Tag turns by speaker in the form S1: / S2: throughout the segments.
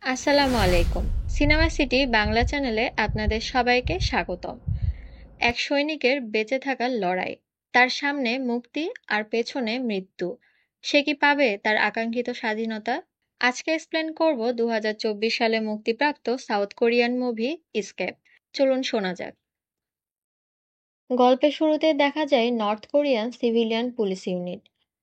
S1: আসসালামু আলাইকুম। Cinema city Bangla চ্যানেলে আপনাদের সবাইকে স্বাগতম। এক সৈনিকের বেঁচে থাকার লড়াই, তার সামনে মুক্তি আর পেছনে মৃত্যু। সে কি পাবে তার আকাঙ্ক্ষিত স্বাধীনতা? আজকে এক্সপ্লেন করব 2024 সালে মুক্তিপ্রাপ্ত সাউথ কোরিয়ান মুভি এসকেপ। চলুন শোনা যাক। গল্পের শুরুতে দেখা যায় north Korean civilian police unit.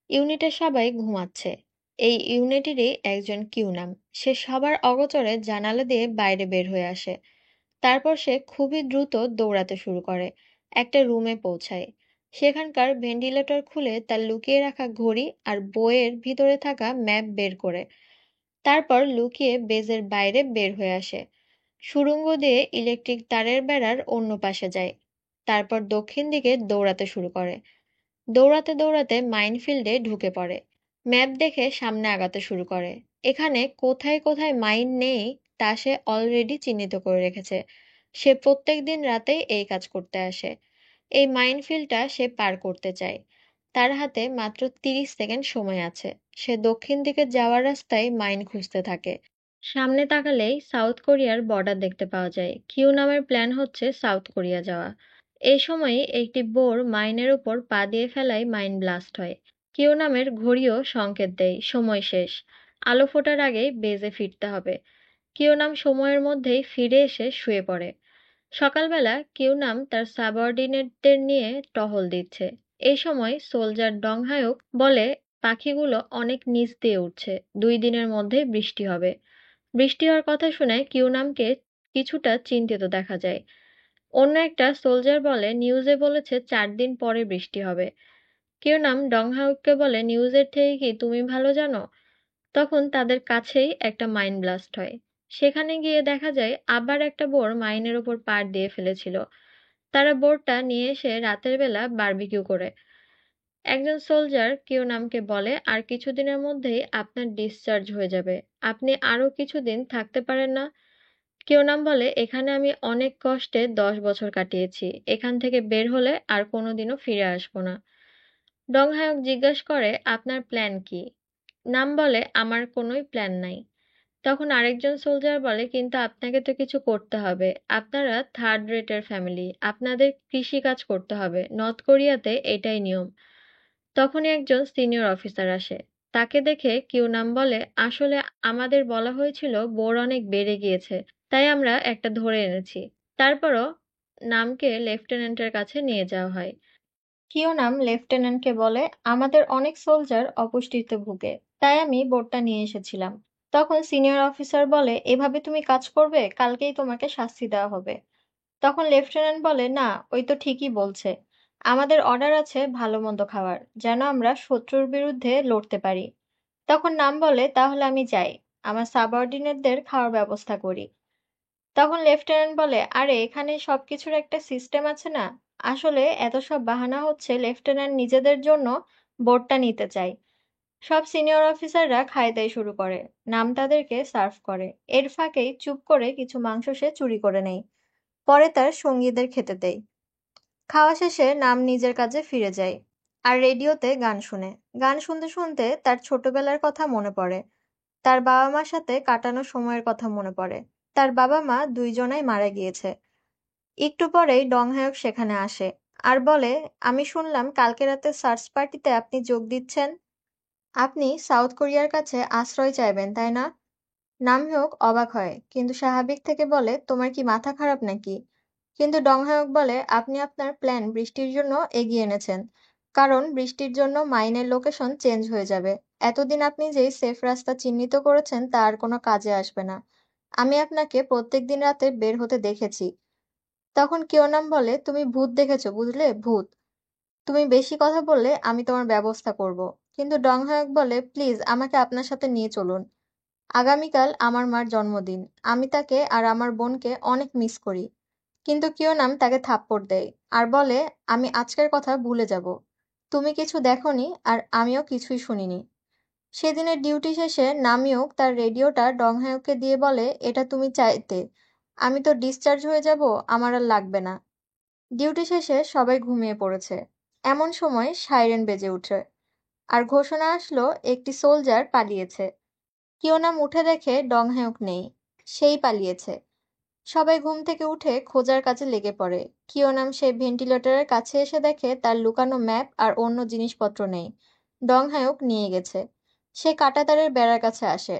S1: ইউনিটের সবাই ঘুমাচ্ছে। এই ইউনিটেরই একজন কিউনাম। সে সবার অগোচরে জানালা দিয়ে বাইরে বের হয়ে আসে। তারপর সে খুবই দ্রুত দৌড়াতে শুরু করে। একটা রুমে পৌঁছায়। সেখানকার ভেন্টিলেটর খুলে তার লুকিয়ে রাখা ঘড়ি আর বইয়ের ভিতরে থাকা ম্যাপ বের করে। তারপর লুকিয়ে বেজের বাইরে বের হয়ে আসে। সুড়ঙ্গ দিয়ে ইলেকট্রিক তারের বেড়ার অন্য পাশে যায়। তারপর দক্ষিণ দিকে দৌড়াতে শুরু করে। দৌড়াতে দৌড়াতে মাইনফিল্ডে ঢুকে পড়ে। ম্যাপ দেখে সামনে আগাতে শুরু করে। এখানে কোথায় কোথায় মাইন নেই তা সে অলরেডি চিহ্নিত করে রেখেছে। সে প্রত্যেক দিন রাতেই এই কাজ করতে আসে। এই মাইনফিল্ডটা সে পার করতে চায়। তার হাতে মাত্র 30 সেকেন্ড সময় আছে। সে দক্ষিণ দিকে যাওয়ার রাস্তায় মাইন খুঁজতে থাকে। সামনে তাকালেই সাউথ কোরিয়ার বর্ডার দেখতে পাওয়া যায়। কিউ নামের প্ল্যান হচ্ছে সাউথ কোরিয়া যাওয়া। এই সময়ে একটি বোর মাইনের উপর পা দিয়ে ফেলায় মাইন ব্লাস্ট হয়। কিউ নামের ঘড়িও সংকেত দেয় সময় শেষ। আলো ফোটার আগেই বেজে ফিরতে হবে। কিউ নাম সময়ের মধ্যেই ফিরে এসে শুয়ে পড়ে। সকালবেলা কিউ নাম তার সাবঅর্ডিনেটদের নিয়ে টহল দিচ্ছে। এই সময় সোলজার ডংহায়ক বলে পাখিগুলো অনেক নিচ দিয়ে উঠছে, 2 দিনের মধ্যে বৃষ্টি হবে। বৃষ্টি হওয়ার কথা শুনে কিউনামকে কিছুটা চিন্তিত দেখা যায়। অন্য একটা সোলজার বলে নিউজে বলেছে 4 দিন পরে বৃষ্টি হবে। কিউনাম ডংহাউককে বলে নিউজের থেকে কি তুমি ভালো জানো? তখন তাদের কাছেই একটা মাইন ব্লাস্ট হয়। সেখানে গিয়ে দেখা যায় আবার একটা বোর মাইনের ওপর পাড় দিয়ে ফেলেছিল। তারা বোর্ডটা নিয়ে এসে রাতের বেলা বারবিকিউ করে। একজন সোলজার কিউনামকে বলে আর কিছুদিনের মধ্যেই আপনার ডিসচার্জ হয়ে যাবে। আপনি আরো কিছুদিন থাকতে পারেন না? কিউনাম বলে এখানে আমি অনেক কষ্টে 10 বছর কাটিয়েছি। এখান থেকে বের হলে আর কোনোদিনও ফিরে আসবো না। ডংহায়ক জিজ্ঞাসা করে আপনার প্ল্যান কি? নাম বলে আমার কোনোই প্ল্যান নাই। তখন আরেকজন সোলজার বলে কিন্তু আপনাকে তো কিছু করতে হবে। আপনারা থার্ড রেটের ফ্যামিলি, আপনাদের কৃষি কাজ করতে হবে। নর্থ কোরিয়াতে এটাই নিয়ম। তখনই একজন সিনিয়র অফিসার আসে। তাকে দেখে কিউনাম বলে আসলে আমাদের বলা হয়েছিল বোর অনেক বেড়ে গিয়েছে, তাই আমরা একটা ধরে এনেছি। তারপরও নামকে লেফটেন্যান্টের কাছে নিয়ে যাওয়া হয়। কিউনাম লেফটেন্যান্টকে বলে আমাদের অনেক সোলজার অপুষ্টিতে ভুগে, তাই আমি বোর্ডটা নিয়ে এসেছিলাম। তখন সিনিয়র অফিসার বলে এভাবে তুমি কাজ করবে, কালকেই তোমাকে শাস্তি দেওয়া হবে। তখন লেফটেন্যান্ট বলে না, ওই তো ঠিকই বলছে। আমাদের অর্ডার আছে ভালো মন্দ খাওয়ার, যেন আমরা শত্রুর বিরুদ্ধে লড়তে পারি। তখন নাম বলে তাহলে আমি যাই, আমার সাবঅর্ডিনেটদের খাওয়ার ব্যবস্থা করি। তখন লেফটেন্যান্ট বলে আরে এখানে সবকিছুর একটা সিস্টেম আছে না। আসলে এত সব বাহানা হচ্ছে লেফটেন্যান্ট নিজেদের জন্য বোর্ডটা নিতে চায়। সব সিনিয়র অফিসাররা খাই দাই শুরু করে। নাম তাদেরকে সার্ভ করে। এর ফাঁকেই চুপ করে কিছু মাংস সে চুরি করে নেয়। পরে তার সঙ্গীদের খেতে দেয়। খাওয়া শেষে নাম নিজের কাজে ফিরে যায়। আর রেডিওতে গান শুনে। গান শুনতে শুনতে তার ছোটবেলার কথা মনে পড়ে। তার বাবা-মার সাথে কাটানো সময়ের কথা মনে পড়ে। তার বাবা-মা দুইজনাই মারা গিয়েছে। একটু পরেই ডংহায়ক সেখানে আসে। আর বলে, আমি শুনলাম কালকে রাতে সার্চ পার্টিতে আপনি যোগ দিচ্ছেন। আপনি সাউথ কোরিয়ার কাছে আশ্রয় চাইবেন, তাই না? নামহীয়ক অবাক হয়, কিন্তু স্বাভাবিক থেকে বলে, তোমার কি মাথা খারাপ নাকি? কিন্তু ডংহায়ক বলে, আপনি আপনার প্ল্যান বৃষ্টির জন্য এগিয়ে এনেছেন। কারণ বৃষ্টির জন্য মাইনের লোকেশন চেঞ্জ হয়ে যাবে। এতদিন আপনি যেই সেফ রাস্তা চিহ্নিত করেছেন তা আর কোনো কাজে আসবে না। আমি আপনাকে প্রত্যেকদিন রাতে বের হতে দেখেছি। তখন কিয়নাম বলে, তুমি ভূত দেখেছো বুঝলে, ভূত। তুমি বেশি কথা বললে আমি তোমার ব্যবস্থা করব। কিন্তু ডংহায়ক বলে, প্লিজ আমাকে আপনার সাথে নিয়ে চলুন। আগামীকাল আমার মার জন্মদিন। আমি তাকে আর আমার বোনকে অনেক মিস করি। কিন্তু কিয়নাম তাকে থাপ্পড় দেয় আর বলে, আমি আজকের কথা ভুলে যাব। তুমি কিছু দেখোনি আর আমিও কিছুই শুনিনি। সেদিনের ডিউটি শেষে নামিউক তার রেডিওটা ডংহায়ককে দিয়ে বলে, এটা তুমি চাইতে। আমি তো ডিসচার্জ হয়ে যাব, আমার আর লাগবে না। ডিউটি শেষে সবাই ঘুমিয়ে পড়েছে। এমন সময় সাইরেন বেজে ওঠে। আর ঘোষণা আসলো একটি সোলজার পালিয়েছে। কিওনাম উঠে দেখে ডংহায়ক নেই, সেই পালিয়েছে। সবাই ঘুম থেকে উঠে খোঁজার কাজে লেগে পড়ে। কিওনাম সেই ভেন্টিলেটরের কাছে এসে দেখে তার লুকানো ম্যাপ আর অন্য জিনিসপত্র নেই। ডংহায়ক নিয়ে গেছে। সে কাঁটাতারের বেড়ার কাছে আসে,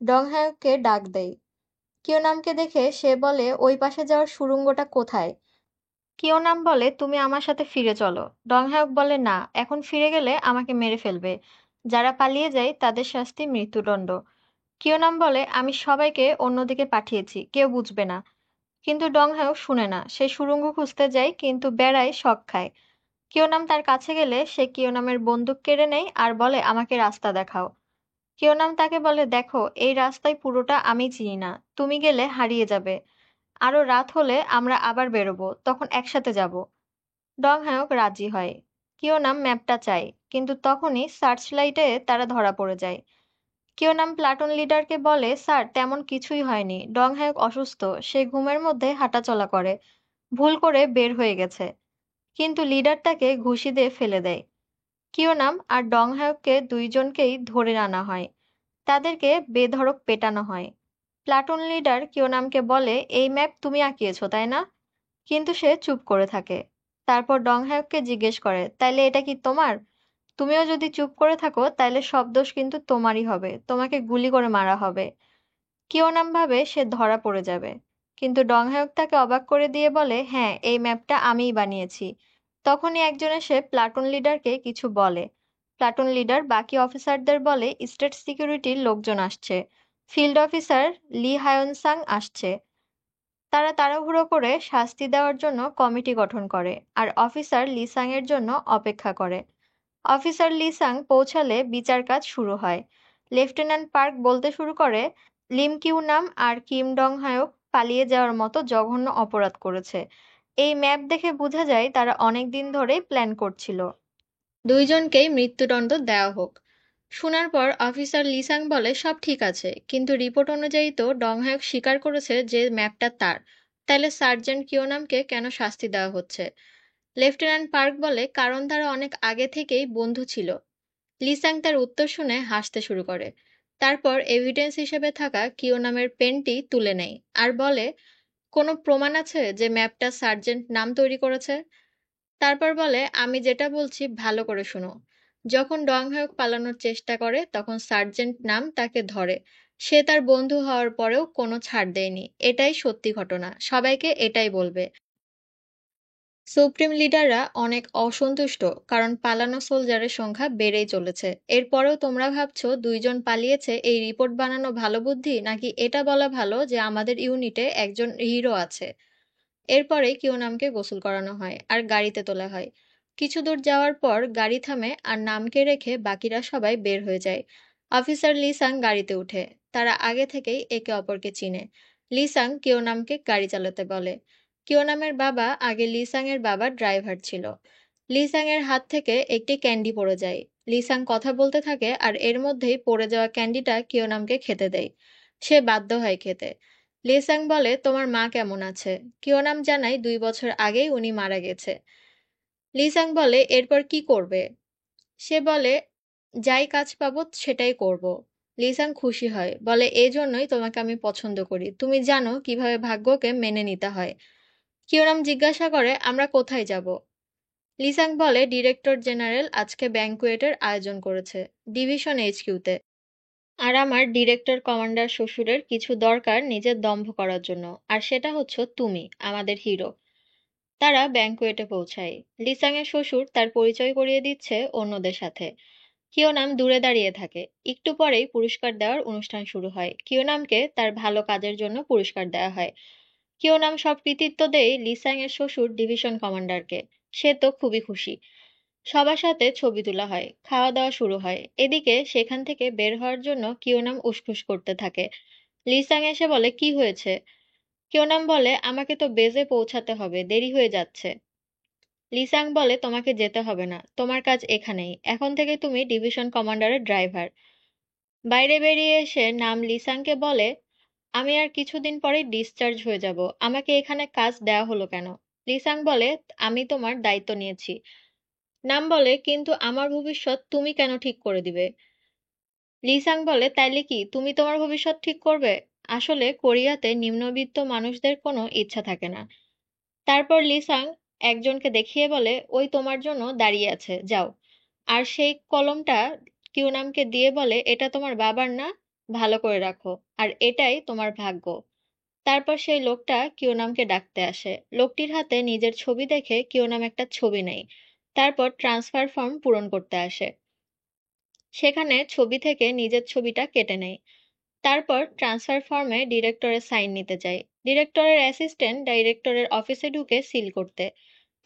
S1: ডংহায়ককে ডাক দেয়। কিওনামকে দেখে সে বলে, ওই পাশে যাওয়ার সুড়ঙ্গটা কোথায়? কিওনাম বলে, তুমি আমার সাথে ফিরে চলো। ডংহায়ক বলে, না, এখন ফিরে গেলে আমাকে মেরে ফেলবে। যারা পালিয়ে যায় তাদের শাস্তি মৃত্যুদণ্ড। কিওনাম বলে, আমি সবাইকে অন্যদিকে পাঠিয়েছি, কেউ বুঝবে না। কিন্তু ডংহাও শুনে না। সে সুড়ঙ্গ খুঁজতে যায় কিন্তু বেড়ায় শক খায়। কিওনাম তার কাছে গেলে সে কিওনামের বন্দুক কেড়ে নেয় আর বলে, আমাকে রাস্তা দেখাও। কিওনাম তাকে বলে, দেখো, এই রাস্তায় পুরোটা আমি চিনি না, তুমি গেলে হারিয়ে যাবে। আরো রাত হলে আমরা আবার বেরোবো, তখন একসাথে যাব। ডংহাওক রাজি হয়। কিওনাম ম্যাপটা চায়, কিন্তু তখনই সার্চ লাইটে তারা ধরা পড়ে যায়। কিওনাম প্লাটুন লিডারকে বলে, স্যার, তেমন কিছুই হয়নি, ডংহায়ক অসুস্থ, সে ঘুমের মধ্যে হাঁটাচলা করে, ভুল করে বের হয়ে গেছে। কিন্তু লিডার তাকে ঘুষি দিয়ে ফেলে দেয়। কিওনাম আর ডংহায়ককে দুইজনকেই ধরে আনা হয়। তাদেরকে বেধড়ক পেটানো হয়। প্লাটুন লিডার কিওনামকে বলে, এই ম্যাপ তুমি আঁকিয়েছো, তাই না? কিন্তু সে চুপ করে থাকে। তারপর ডংহায়ককে জিজ্ঞেস করে, তাইলে এটা কি তোমার? তুমিও যদি চুপ করে থাকো তাইলে সব দোষ কিন্তু তোমারই হবে, তোমাকে গুলি করে মারা হবে। কিওনাম ভাবে সে ধরা পড়ে যাবে। কিন্তু ডংহায়ক তাকে অবাক করে দিয়ে বলে, হ্যাঁ, এই ম্যাপটা আমিই বানিয়েছি। তখনই একজন এসে প্লাটুন লিডারকে কিছু বলে। প্লাটুন লিডার বাকি অফিসারদের বলে, স্টেট সিকিউরিটির লোকজন আসছে, ফিল্ড অফিসার লি হায়ন সাং আসছে। তারা তাড়াহুড়ো করে শাস্তি দেওয়ার জন্য কমিটি গঠন করে আর অফিসার লিসাং এর জন্য অপেক্ষা করে। অফিসার লিসাং পৌঁছালে বিচার কাজ শুরু হয়। লেফটেন্যান্ট পার্ক বলতে শুরু করে, লিম কিউ নাম আর কিম ডং হায়ক পালিয়ে যাওয়ার মতো জঘন্য অপরাধ করেছে। এই ম্যাপ দেখে বোঝা যায় তারা অনেক দিন ধরেই প্ল্যান করছিল। দুইজনকেই মৃত্যুদণ্ড দেওয়া হোক। শোনার পর অফিসার লিসাং বলে, সব ঠিক আছে, কিন্তু রিপোর্ট অনুযায়ী তো ডংহায়ক স্বীকার করেছে যে ম্যাপটা তার। তাহলে সার্জেন্ট কিওনামকে কেন শাস্তি দেওয়া হচ্ছে? লেফটেন্যান্ট পার্ক বলে, কারণ তারা অনেক আগে থেকেই বন্ধু ছিল। লিসাং তার উত্তর শুনে হাসতে শুরু করে। তারপর এভিডেন্স হিসেবে থাকা কিওনামের পেনটি তুলে নেয় আর বলে, কোনো প্রমাণ আছে যে ম্যাপটা সার্জেন্ট নাম তৈরি করেছে? তারপর বলে, আমি যেটা বলছি ভালো করে শোনো। যখন ডংহায়ক পালানোর চেষ্টা করে তখন সার্জেন্ট নাম তাকে ধরে। সে তার বন্ধু হওয়ার পরেও কোনো ছাড় দেয়নি। এটাই সত্যি ঘটনা, সবাইকে এটাই বলবে। সুপ্রিম লিডাররা অনেক অসন্তুষ্ট, কারণ পালানো সোলজারের সংখ্যা বেড়েই চলেছে। এরপরেও তোমরা ভাবছো দুইজন পালিয়েছে, এই রিপোর্ট বানানো ভালো বুদ্ধি, নাকি এটা বলা ভালো যে আমাদের ইউনিটে একজন হিরো আছে? এরপরে কিওনামকে গোসল করানো হয় আর গাড়িতে তোলা হয়। কিছু দূর যাওয়ার পর গাড়ি থামে আর নামকে রেখে বাকিরা সবাই বের হয়ে যায়। অফিসার লিসাং গাড়িতে উঠে। তারা আগে থেকেই একে অপরকে চিনে। লিসাং কিওনামকে গাড়ি চালাতে বলে। কিওনামের বাবা আগে লিসাং এর বাবা ড্রাইভার ছিল। লিসাং এর হাত থেকে একটি ক্যান্ডি পড়ে যায়। লিসাং কথা বলতে থাকে আর এর মধ্যেই পড়ে যাওয়া ক্যান্ডিটা কিওনামকে খেতে দেয়। সে বাধ্য হয় খেতে। লিসাং বলে, তোমার মা কেমন আছে? কিওনাম জানায় 2 বছর আগেই উনি মারা গেছে। লিসাং বলে, এরপর কি করবে? সে বলে, যাই কাজ পাবো সেটাই করব। লিসাং খুশি হয়, বলে, এই জন্যই তোমাকে আমি পছন্দ করি, তুমি জানো কিভাবে ভাগ্যকে মেনে নিতে হয়। কিওনাম জিজ্ঞাসা করে, আমরা কোথায় যাব? লিসাং বলে, ডিরেক্টর জেনারেল আজকে ব্যাংকুয়েটের আয়োজন করেছে, ডিভিশন এইচকিউতে। আর আমার ডিরেক্টর কমান্ডার শ্বশুরের কিছু দরকার নিজের দম্ভ করার জন্য, আর সেটা হচ্ছে তুমি, আমাদের হিরো। তারা ব্যাংকুয়েটে পৌঁছায়। লিসাং এর শ্বশুর তার পরিচয় করিয়ে দিচ্ছে অন্যদের সাথে। কিওনাম দূরে দাঁড়িয়ে থাকে। একটু পরেই পুরস্কার দেওয়ার অনুষ্ঠান শুরু হয়। কিওনামকে তার ভালো কাজের জন্য পুরস্কার দেওয়া হয়। কিওনাম সব কৃতিত্ব দেয় লিসাং এর শ্বশুর ডিভিশন কমান্ডারকে। সে তো খুবই খুশি। সবার সাথে ছবি তোলা হয়, খাওয়া দাওয়া শুরু হয়। এদিকে সেখান থেকে বের হওয়ার জন্য কিওনাম উসখুস করতে থাকে। লিসাং এসে বলে, কি হয়েছে? কিওনাম বলে, আমাকে তো বেজে পৌঁছাতে হবে, দেরি হয়ে যাচ্ছে। লিসাং বলে, তোমাকে যেতে হবে না, তোমার কাজ এখানেই, এখন থেকে তুমি ডিভিশন কমান্ডারের ড্রাইভার। বাইরে বেরিয়ে এসে নাম লিসাংকে বলে, আমি আর কিছুদিন পরেই ডিসচার্জ হয়ে যাব, আমাকে এখানে কাজ দেওয়া হলো কেন? লিসাং বলে, আমি তোমার দায়িত্ব নিয়েছি। নাম বলে, কিন্তু আমার ভবিষ্যৎ তুমি কেন ঠিক করে দিবে? লিসাং বলে, তাইলে কি তুমি তোমার ভবিষ্যৎ ঠিক করবে? আসলে কোরিয়াতে নিম্নবিত্ত মানুষদের কোনো ইচ্ছা থাকে না। তারপর লিসাং একজনকে দেখিয়ে বলে, ওই তোমার জন্য দাঁড়িয়ে আছে, যাও। আর সেই কলমটা কিউনামকে দিয়ে বলে, এটা তোমার বাবার না, ভালো করে রাখো, আর এটাই তোমার ভাগ্য। তারপর সেই লোকটা কিউনামকে ডাকতে আসে। লোকটির হাতে নিজের ছবি দেখে কিউনাম একটা ছবি নেয়। তারপর ট্রান্সফার ফর্ম পূরণ করতে আসে। সেখানে ছবি থেকে নিজের ছবিটা কেটে নেয়। তারপর ট্রান্সফার ফর্মে ডিরেক্টরের সাইন নিতে যায়। ডিরেক্টরের অ্যাসিস্ট্যান্ট ডাইরেক্টরের অফিসে ঢুকে সিল করতে।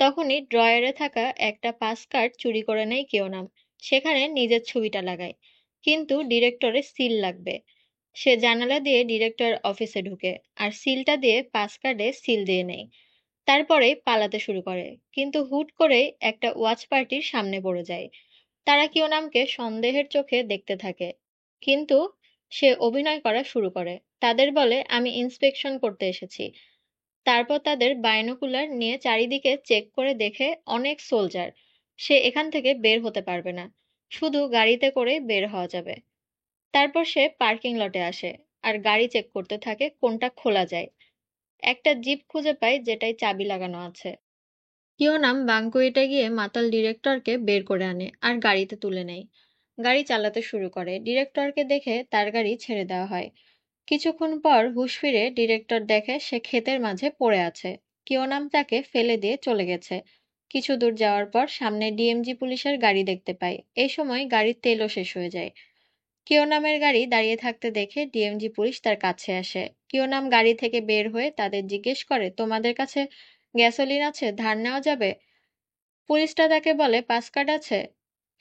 S1: তখনই ড্রয়ারে থাকা একটা পাস কার্ড চুরি করে নেয় কিওনাম। সেখানে নিজের ছবিটা লাগায়। কিন্তু ডিরেক্টরের সিল লাগবে। সে জানালা দিয়ে ডিরেক্টরের অফিসে ঢুকে আর সিলটা দিয়ে পাস কার্ডে সিল দিয়ে নেয়। তারপরে পালাতে শুরু করে, কিন্তু হুট করে একটা ওয়াচ পার্টির সামনে পড়ে যায়। তারা কিওনামকে সন্দেহের চোখে দেখতে থাকে, কিন্তু সে অভিনয় করা শুরু করে। তাদের বলে, আমি ইন্সপেকশন করতে এসেছি। তারপর তাদের বায়োনোকুলার নিয়ে চারিদিকে চেক করে দেখে অনেক সোলজার। সে এখান থেকে বের হতে পারবে না, শুধু গাড়িতে করে বের হওয়া যাবে। তারপর সে পার্কিং লটে আসে আর গাড়ি চেক করতে থাকে কোনটা খোলা যায়। একটা জিপ খুঁজে পায় যেটায় চাবি লাগানো আছে। কিওনাম বাঙ্কুয়েটে গিয়ে মাতাল ডিরেক্টরকে বের করে আনে আর গাড়িতে তুলে নেয়। গাড়ি চালাতে শুরু করে। ডিরেক্টরকে দেখে তার গাড়ি ছেড়ে দেওয়া হয়। কিছুক্ষণ পর হুঁশ ফিরে ডিরেক্টর দেখে সে ক্ষেতের মাঝে পড়ে আছে। কিওনাম তাকে ফেলে দিয়ে চলে গেছে। কিছু দূর যাওয়ার পর সামনে ডিএমজি পুলিশের গাড়ি দেখতে পায়। এই সময় গাড়ির তেলও শেষ হয়ে যায়। কিওনামের গাড়ি দাঁড়িয়ে থাকতে দেখে ডিএমজি পুলিশ তার কাছে আসে। কিওনাম গাড়ি থেকে বের হয়ে তাদের জিজ্ঞেস করে, তোমাদের কাছে গ্যাসোলিন আছে, ধার নেওয়া যাবে? পুলিশটা তাকে বলে, পাস কার্ড আছে?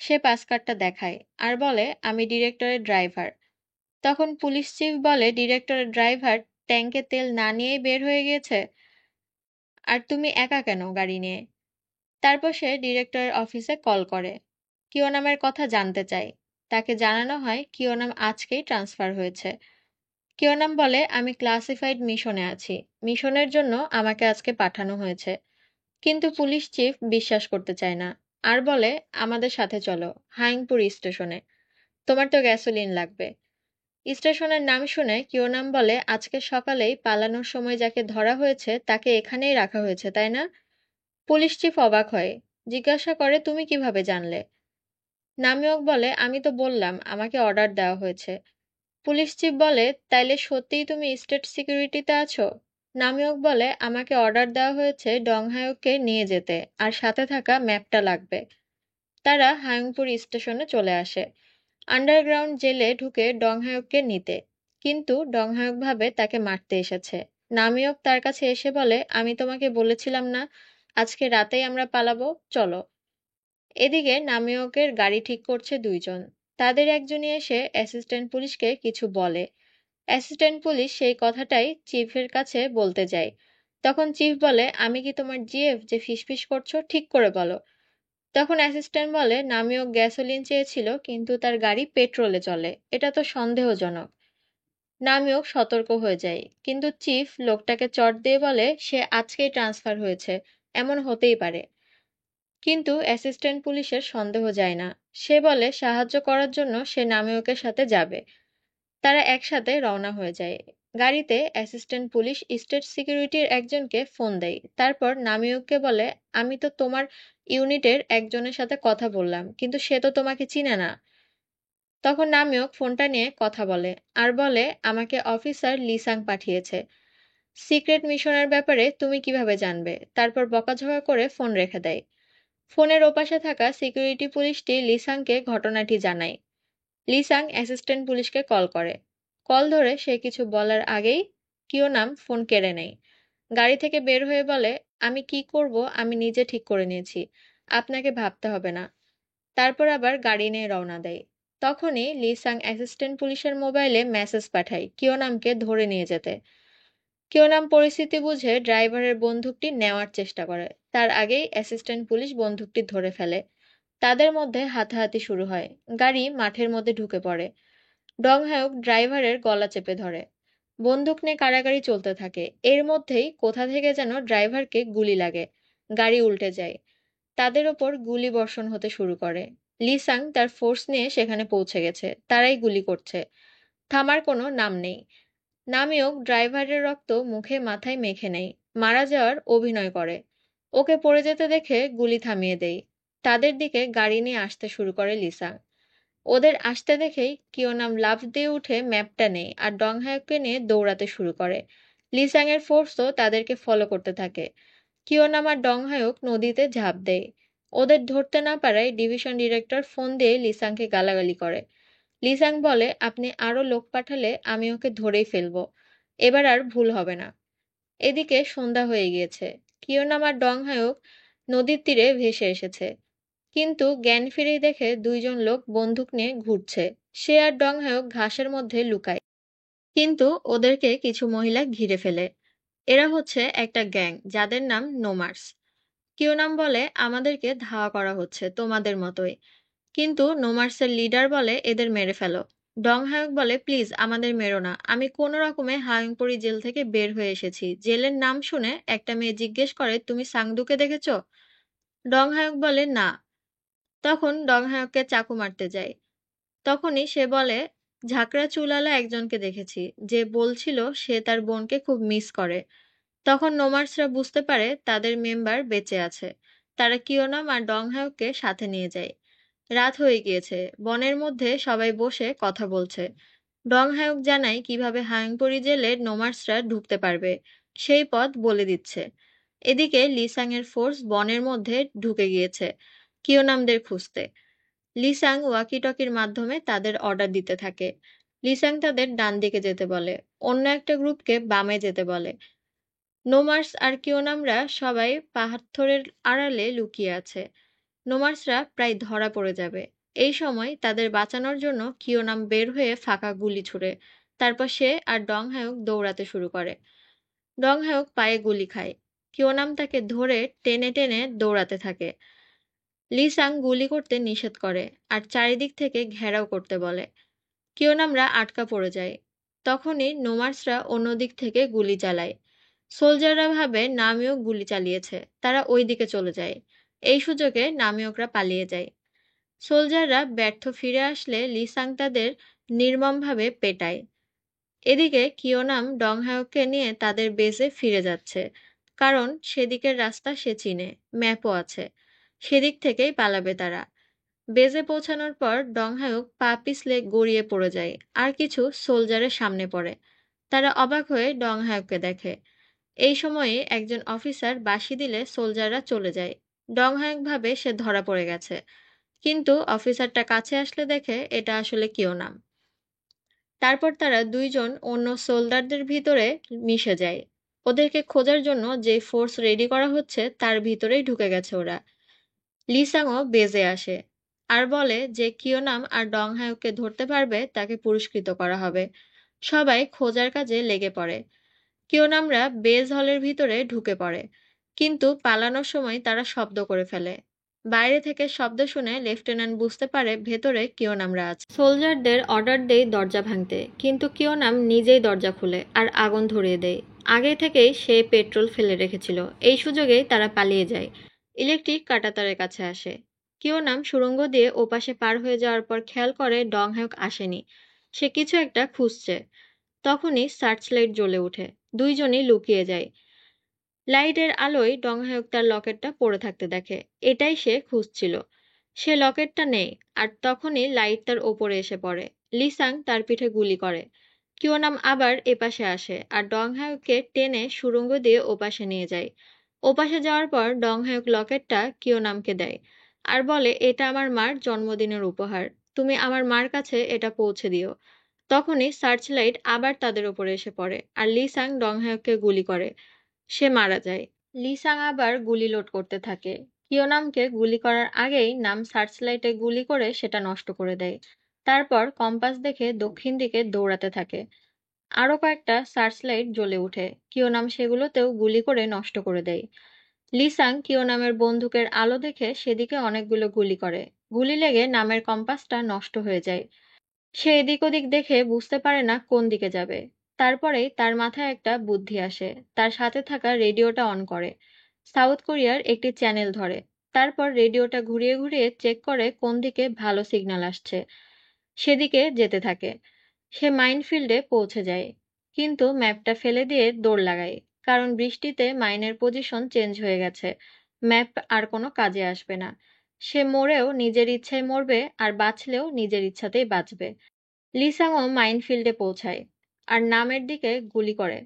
S1: সে পাস কার্ডটা দেখায় আর বলে, আমি ডিরেক্টরের ড্রাইভার। তখন পুলিশ চিফ বলে, ডিরেক্টরের ড্রাইভার ট্যাঙ্কে তেল না নিয়েই বের হয়ে গিয়েছে, আর তুমি একা কেন গাড়ি নিয়ে? তারপর সে ডিরেক্টরের অফিসে কল করে, কিওনামের কথা জানতে চায়। তাকে জানানো হয় কিওনাম আজকেই ট্রান্সফার হয়েছে। কিওনাম বলে, আমি ক্লাসিফাইড মিশনে আছি, মিশনের জন্য আমাকে আজকে পাঠানো হয়েছে। কিন্তু পুলিশ চিফ বিশ্বাস করতে চায় না আর বলে, আমাদের সাথে চলো হাইংপুর স্টেশনে, তোমার তো গ্যাসোলিন লাগবে। স্টেশনের নাম শুনে কিওনাম বলে, আজকে সকালেই পালানোর সময় যাকে ধরা হয়েছে তাকে এখানেই রাখা হয়েছে, তাই না? পুলিশ চিফ অবাক হয়, জিজ্ঞাসা করে, তুমি কিভাবে জানলে? নামিওক বলে, আমি তো বললাম আমাকে অর্ডার দেওয়া হয়েছে। পুলিশ চিফ বলে, তাইলে সত্যিই তুমি স্টেট সিকিউরিটিতে আছো? নামিওক বলে, আমাকে অর্ডার দেওয়া হয়েছে ডংহায়োকে নিয়ে যেতে, আর সাথে থাকা ম্যাপটা লাগবে। তারা হায়ংপুর স্টেশনে চলে আসে, আন্ডারগ্রাউন্ড জেলে ঢুকে ডংহায়োককে নিতে। কিন্তু ডংহায়োক ভাবে তাকে মারতে এসেছে। নামিওক তার কাছে এসে বলে, আমি তোমাকে বলেছিলাম না আজকে রাতেই আমরা পালাবো, চলো। এদিকে নামিয়কের গাড়ি ঠিক করছে দুইজন। তাদের একজনই এসে অ্যাসিস্ট্যান্ট পুলিশকে কিছু বলে। অ্যাসিস্ট্যান্ট পুলিশ সেই কথাটাই চিফের কাছে বলতে যায়। তখন চিফ বলে, আমি কি তোমার জিএফ যে ফিসফিস করছো, ঠিক করে বলো। তখন অ্যাসিস্ট্যান্ট বলে, নামিয়ক গ্যাসোলিন চেয়েছিল কিন্তু তার গাড়ি পেট্রোলে চলে, এটা তো সন্দেহজনক। নামিয়ক সতর্ক হয়ে যায়, কিন্তু চিফ লোকটাকে চট দিয়ে বলে, সে আজকেই ট্রান্সফার হয়েছে, এমন হতেই পারে। কিন্তু অ্যাসিস্ট্যান্ট পুলিশের সন্দেহ যায় না। সে বলে সাহায্য করার জন্য সে নামিয়কের সাথে যাবে। তারা একসাথে রওনা হয়ে যায়। গাড়িতে অ্যাসিস্ট্যান্ট পুলিশ স্টেট সিকিউরিটির একজনকে ফোন দেয়। তারপর নামিয়ককে বলে, আমি তো তোমার ইউনিটের একজনের সাথে কথা বললাম, কিন্তু সে তো তোমাকে চিনে না। তখন নামিয়ক ফোনটা নিয়ে কথা বলে আর বলে, আমাকে অফিসার লিসাং পাঠিয়েছে সিক্রেট মিশনের ব্যাপারে, তুমি কিভাবে জানবে? তারপর বকাঝকা করে ফোন রেখে দেয়। ফোনের ওপাশে থাকা সিকিউরিটি পুলিশটি লিসাংকে ঘটনাটি জানায়। লিসাং অ্যাসিস্ট্যান্ট পুলিশকে কল করে। কল ধরে সে কিছু বলার আগেই কিওনাম ফোন কেড়ে নেয়। গাড়ি থেকে বের হয়ে বলে, আমি কি করব আমি নিজে ঠিক করে নিয়েছি, আপনাকে ভাবতে হবে না। তারপর আবার গাড়ি নিয়ে রওনা দেয়। তখনই লিসাং অ্যাসিস্ট্যান্ট পুলিশের মোবাইলে মেসেজ পাঠায় কিওনামকে ধরে নিয়ে যেতে। কিওনাম পরিস্থিতি বুঝে ড্রাইভারের বন্দুকটি নেওয়ার চেষ্টা করে। তার আগেই অ্যাসিস্ট্যান্ট পুলিশ বন্দুকটি ধরে ফেলে। তাদের মধ্যে হাতাহাতি শুরু হয়। গাড়ি মাঠের মধ্যে ঢুকে পড়ে। ডংহায়ক ড্রাইভারের গলা চেপে ধরে। বন্দুক নিয়ে কাড়াকাড়ি চলতে থাকে। এর মধ্যেই কোথা থেকে যেন ড্রাইভারকে গুলি লাগে। গাড়ি উল্টে যায়। তাদের ওপর গুলি বর্ষণ হতে শুরু করে। লিসাং তার ফোর্স নিয়ে সেখানে পৌঁছে গেছে, তারাই গুলি করছে। থামার কোনো নাম নেই। নামিওক ড্রাইভারের রক্ত মুখে মাথায় মেখে নেয়, মারা যাওয়ার অভিনয় করে। ওকে পড়ে যেতে দেখে গুলি থামিয়ে দেই। তাদের দিকে গাড়ি নিয়ে আসতে শুরু করে লিসাং। ওদের আসতে দেখেই কিয়োনাম লাফ দিয়ে উঠে ম্যাপটা নেয় আর ডংহায়ককে নিয়ে দৌড়াতে শুরু করে। লিসাং এর ফোর্সও তাদেরকে ফলো করতে থাকে। কিয়োনাম আর ডংহায়ক নদীতে ঝাঁপ দেয়। ওদের ধরতে না পারায় ডিভিশন ডিরেক্টর ফোন দিয়ে লিসাংকে গালাগালি করে। লিসাং বলে, আপনি আরো লোক পাঠালে আমি ওকে ধরেই ফেলবো। এবার আর ভুল হবে না। এদিকে সন্ধ্যা হয়ে গিয়েছে। কিয়োনাম আর ডংহায়ক নদীর তীরে ভেসে এসেছে। কিন্তু জ্ঞান ফিরেই দেখে দুইজন লোক বন্দুক নিয়ে ঘুরছে। সে আর ডংহায়ক ঘাসের মধ্যে লুকায়। কিন্তু ওদেরকে কিছু মহিলা ঘিরে ফেলে। এরা হচ্ছে একটা গ্যাং যাদের নাম নোমার্স। কিয়োনাম বলে, আমাদেরকে ধাওয়া করা হচ্ছে তোমাদের মতোই। কিন্তু নোমার্সের লিডার বলে, এদের মেরে ফেলো। ডংহায়ক বলে, প্লিজ আমাদের মেরো না, আমি কোনো রকমে হায়ংপুরি জেল থেকে বের হয়ে এসেছি। জেলের নাম শুনে একটা মেয়ে জিজ্ঞেস করে, তুমি সাংদুকে দেখেছো? ডংহায়ক বলে, না। তখন ডংহায়ককে চাকু মারতে যায়। তখনই সে বলে, ঝাঁকড়া চুলওয়ালা একজনকে দেখেছি, যে বলছিল সে তার বোনকে খুব মিস করে। তখন নোমার্সরা বুঝতে পারে তাদের মেম্বার বেঁচে আছে। তারা কিয়োনাম আর ডংহায়ককে সাথে নিয়ে যায়। রাত হয়ে গিয়েছে, বনের মধ্যে সবাই বসে কথা বলছে। ডংহায়ক জানায় কিভাবে হায়ংপুরি জেলে নোমার্সরা ঢুকতে পারবে, সেই পথ বলে দিচ্ছে। এদিকে লিসাং এর ফোর্স বনের মধ্যে ঢুকে গিয়েছে কিয়োনামদের খুঁজতে। লিসাং ওয়াকিটকির মাধ্যমে তাদের অর্ডার দিতে থাকে। লিসাং তাদের ডান দিকে যেতে বলে, অন্য একটা গ্রুপকে বামে যেতে বলে। নোমার্স আর কিয়োনামরা সবাই পাথরের আড়ালে লুকিয়ে আছে। নোমার্সরা প্রায় ধরা পড়ে যাবে। এই সময় তাদের বাঁচানোর জন্য কিয়োনাম বের হয়ে ফাঁকা গুলি ছুড়ে। তারপর সে আর ডংহায়ক দৌড়াতে শুরু করে। ডংহায়ক পায়ে গুলি খায়। কিয়োনাম তাকে ধরে টেনে টেনে দৌড়াতে থাকে। লিসাং গুলি করতে নিষেধ করে আর চারিদিক থেকে ঘেরাও করতে বলে। কিয়োনামরা আটকা পড়ে যায়। তখনই নোমার্সরা অন্য দিক থেকে গুলি চালায়। সোলজাররা ভাবে নামিয়ক গুলি চালিয়েছে, তারা ওই দিকে চলে যায়। এই সুযোগে নামিয়করা পালিয়ে যায়। সোলজাররা ব্যর্থ ফিরে আসলে লিসাং তাদের নির্মমভাবে পেটায়। এদিকে কিয়োনাম ডংহায়ককে নিয়ে তাদের বেসে ফিরে যাচ্ছে, কারণ সেদিকের রাস্তা সে চিনে, ম্যাপও আছে। সেদিক থেকেই পালাবে তারা। বেজে পৌঁছানোর পর ডংহায়ক পা পিছলে গড়িয়ে পড়ে যায় আর কিছু সোলজারের সামনে পড়ে। তারা অবাক হয়ে ডংহায়ককে দেখে। এই সময়ে একজন অফিসার বাঁশি দিলে সোলজাররা চলে যায়। ডংহায়ক ভাবে সে ধরা পড়ে গেছে, কিন্তু অফিসারটা কাছে আসলে দেখে এটা আসলে কিয়োনাম। তারপর তারা দুইজন অন্য সোলজারদের ভিতরে মিশে যায়। ওদেরকে খোঁজার জন্য যে ফোর্স রেডি করা হচ্ছে তার ভিতরেই ঢুকে গেছে ওরা। লিসাংও বেজে আসে আর বলে যে কিয়োনাম আর ডংহায়ককে ধরতে পারবে তাকে পুরস্কৃত করা হবে। সবাই খোঁজার কাজে লেগে পড়ে। কিয়োনামরা বেজ হলের ভিতরে ঢুকে পড়ে, কিন্তু পালানোর সময় তারা শব্দ করে ফেলে। বাইরে থেকে শব্দ শুনে লেফটেন্যান্ট বুঝতে পারে ভেতরে কিয়োনামরা আছে। সোলজারদের অর্ডার দেয় দরজা ভাঙতে, কিন্তু কিয়োনাম নিজেই দরজা খুলে আর আগুন ধরিয়ে দেয়। আগে থেকেই সে পেট্রোল ফেলে রেখেছিল। এই সুযোগেই তারা পালিয়ে যায়। ইলেকট্রিক কাঁটাতারের কাছে আসে। কিয়োনাম সুড়ঙ্গ দিয়ে ওপাশে পার হয়ে যাওয়ার পর খেয়াল করে ডংহায়ক আসেনি। সে কিছু একটা খুঁজছে। তখনই সার্চ লাইট জ্বলে ওঠে। দুইজনই লুকিয়ে যায়। লাইটের আলোয় ডংহায়ক তার লকেটটা পড়ে থাকতে দেখে। এটাই সে খুঁজছিল। সে লকেটটা নেই, আর তখনই লাইট তার ওপরে এসে পড়ে। লিসাং তার পিঠে গুলি করে। কিয়োনাম আবার এপাশে আসে আর ডংহায়ককে টেনে সুড়ঙ্গ দিয়ে ওপাশে নিয়ে যায়। ওপাশে যাওয়ার পর ডংহায়ক লকেটটা কিয়োনামকে দেয় আর বলে, এটা আমার মার জন্মদিনের উপহার, তুমি আমার মার কাছে এটা পৌঁছে দিও। তখনই সার্চ লাইট আবার তাদের উপরে এসে পড়ে আর লিসাং ডংহায়ককে গুলি করে। সে মারা যায়। লিসাং আবার গুলি লোড করতে থাকে। কিয়োনামকে গুলি করার আগেই নাম সার্চ লাইটে গুলি করে সেটা নষ্ট করে দেয়। তারপর কম্পাস দেখে দক্ষিণ দিকে দৌড়াতে থাকে। আরো কয়েকটা সার্চ লাইট জ্বলে ওঠে। কিয়োনাম সেগুলোতেও গুলি করে নষ্ট করে দেয়। লিসাং কিয়োনামের বন্দুকের আলো দেখে সেদিকে অনেকগুলো গুলি করে। গুলি লেগে নামের কম্পাসটা নষ্ট হয়ে যায়। সে এদিক ওদিক দেখে বুঝতে পারে না কোন দিকে যাবে। তারপরেই তার মাথায় একটা বুদ্ধি আসে। তার সাথে থাকা রেডিওটা অন করে। সাউথ কোরিয়ার একটি চ্যানেল ধরে। তারপর রেডিওটা ঘুরিয়ে ঘুরিয়ে চেক করে কোন দিকে ভালো সিগন্যাল আসছে, সেদিকে যেতে থাকে। সে মাইনফিল্ডে পৌঁছে যায়, কিন্তু ম্যাপটা ফেলে দিয়ে দৌড় লাগায়, কারণ বৃষ্টিতে মাইনের পজিশন চেঞ্জ হয়ে গেছে। ম্যাপ আর কোনো কাজে আসবে না। সে মরেও নিজের ইচ্ছায় মরবে, আর বাঁচলেও নিজের ইচ্ছাতেই বাঁচবে। লিসাংও মাইনফিল্ডে পৌঁছায় আর নামের দিকে গুলি করে।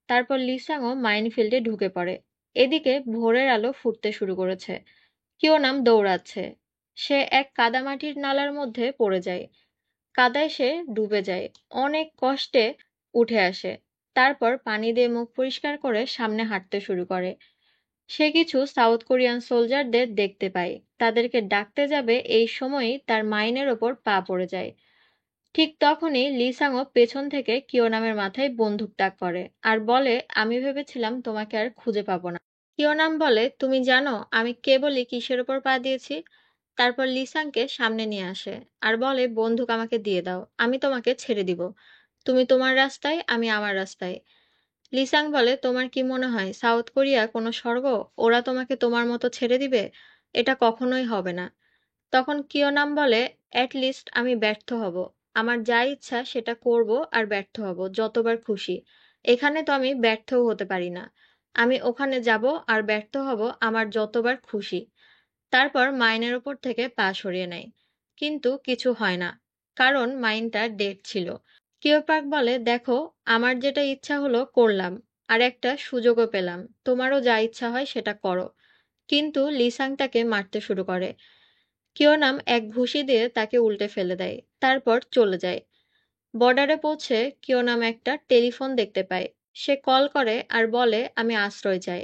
S1: তারপর লিসাংও মাইনফিল্ডে ঢুকে পড়ে। এদিকে ভোরের আলো ফুটতে শুরু করেছে। কিয়োনাম দৌড়াচ্ছে। সে এক কাদামাটির নালার মধ্যে পড়ে যায়। কাদায় সে ডুবে যায়। অনেক কষ্টে উঠে আসে। তারপর পানি দিয়ে মুখ পরিষ্কার করে সামনে হাঁটতে শুরু করে। সে কিছু সাউথ কোরিয়ান সোলজারদের দেখতে পায়। তাদেরকে ডাকতে যাবে, এই সময়ই তার মাইনের ওপর পা পড়ে যায়। ঠিক তখনই লিসাংও পেছন থেকে কিয়োনামের মাথায় বন্দুক তাক করে আর বলে, আমি ভেবেছিলাম তোমাকে আর খুঁজে পাবো না। কিয়োনাম বলে, তুমি জানো আমি কেবলই কিসের ওপর পা দিয়েছি? তারপর লিসাংকে সামনে নিয়ে আসে আর বলে, বন্দুক আমাকে দিয়ে দাও, আমি তোমাকে ছেড়ে দিব। তুমি তোমার রাস্তায়, আমি আমার রাস্তায়। লিসাং বলে, তোমার কি মনে হয় সাউথ কোরিয়া কোনো স্বর্গ? ওরা তোমাকে তোমার মতো ছেড়ে দিবে? এটা কখনোই হবে না। তখন কিয়োনাম বলে, অ্যাট লিস্ট আমি ব্যর্থ হব। আমার যা ইচ্ছা সেটা করব আর ব্যর্থ হব যতবার খুশি। এখানে তো আমি ব্যর্থও হতে পারি না। আমি ওখানে যাব আর ব্যর্থ হব আমার যতবার খুশি। তারপর মাইনের উপর থেকে পা সরিয়ে নেয়। কিন্তু কিছু হয় না, কারণ মাইনটা ডেড ছিল। কিওপার্ক বলে, দেখো, আমার যেটা ইচ্ছা হলো করলাম, আর একটা সুযোগও পেলাম। তোমারও যা ইচ্ছা হয় সেটা করো। কিন্তু লিসাং তাকে মারতে শুরু করে। কিয়োনাম এক ঘুষি দিয়ে তাকে উল্টে ফেলে দেয়, তারপর চলে যায়। বর্ডারে পৌঁছে কিয়োনাম একটা টেলিফোন দেখতে পায়। সে কল করে আর বলে, আমি আশ্রয় চাই।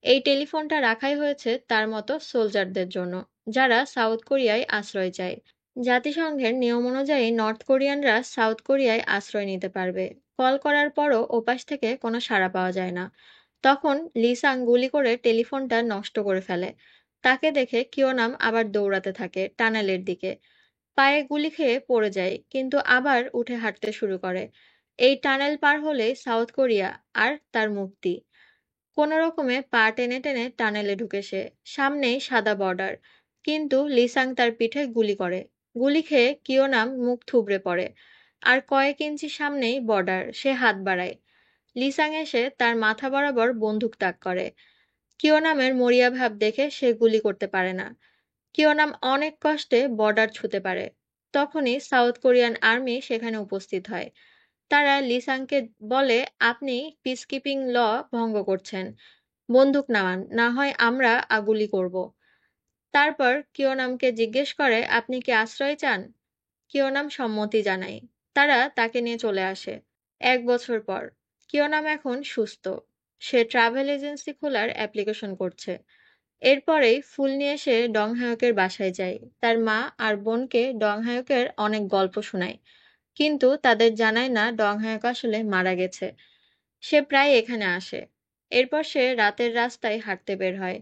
S1: এই টেলিফোনটা রাখাই হয়েছে তার মতো সোলজারদের জন্য, যারা সাউথ কোরিয়ায় আশ্রয় চায়। জাতিসংঘের নিয়ম অনুযায়ী নর্থ কোরিয়ানরা সাউথ কোরিয়ায় আশ্রয় নিতে পারবে। কল করার পরও ওপাশ থেকে কোনো সাড়া পাওয়া যায় না। তখন লিসাং গুলি করে টেলিফোনটা নষ্ট করে ফেলে। তাকে দেখে কিয়োনাম আবার দৌড়াতে থাকে টানেলের দিকে। পায়ে গুলি খেয়ে পড়ে যায়, কিন্তু আবার উঠে হাঁটতে শুরু করে। এই টানেল পার হলেই সাউথ কোরিয়া আর তার মুক্তি। কোনো রকমে পা টেনে টেনে টানেলে ঢুকে সে। সামনেই সাদা বর্ডার, কিন্তু লিসাং তার পিঠে গুলি করে। গুলি খেয়ে কিয়োনাম মুখ থুবড়ে পড়ে। আর কয়েক ইঞ্চি সামনেই বর্ডার, সে হাত বাড়ায়। লিসাং এসে তার মাথা বরাবর বন্দুক তাক করে। কিয়োনামের মরিয়া ভাব দেখে সে গুলি করতে পারে না। কিয়োনাম অনেক কষ্টে বর্ডার ছুঁতে পারে। তখনই সাউথ কোরিয়ান আর্মি সেখানে উপস্থিত হয়। তারা লিসাংকে বলে, আপনি পিসকিপিং ল ভঙ্গ করছেন। বন্দুক নামান, না হয় আমরা গুলি করব। তারপর কিয়োনামকে জিজ্ঞেস করে, আপনি কি আশ্রয় চান? কিয়োনাম সম্মতি জানায়। তারা তাকে নিয়ে চলে আসে। 1 বছর পর কিয়োনাম এখন সুস্থ। সে ট্রাভেল এজেন্সি খোলার অ্যাপ্লিকেশন করছে। এরপরেই ফুল নিয়ে সে ডংহায়কের বাসায় যায়। তার মা আর বোনকে ডংহায়কের অনেক গল্প শোনায়, কিন্তু তাদের জানায় না ডংহায়ক আসলে মারা গেছে। সে প্রায় এখানে আসে। এরপর সে রাতের রাস্তায় হাঁটতে বের হয়।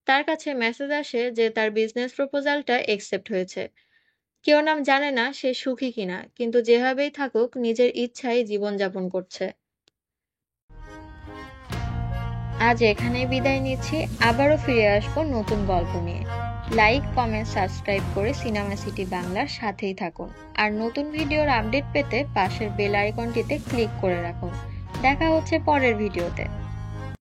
S1: তার কাছে মেসেজ আসে যে তার বিজনেস প্রপোজালটা একসেপ্ট হয়েছে। কেউ নাম জানে না সে সুখী কিনা, কিন্তু যেভাবেই থাকুক নিজের ইচ্ছায় জীবনযাপন করছে। আজ এখানেই বিদায় নিচ্ছি। আবারও ফিরে আসবো নতুন গল্প নিয়ে। লাইক, কমেন্ট, সাবস্ক্রাইব করে সিনেমা সিটি বাংলার সাথেই থাকুন। আর নতুন ভিডিওর আপডেট পেতে পাশের বেল আইকনটিতে ক্লিক করে রাখুন। দেখা হচ্ছে পরের ভিডিওতে।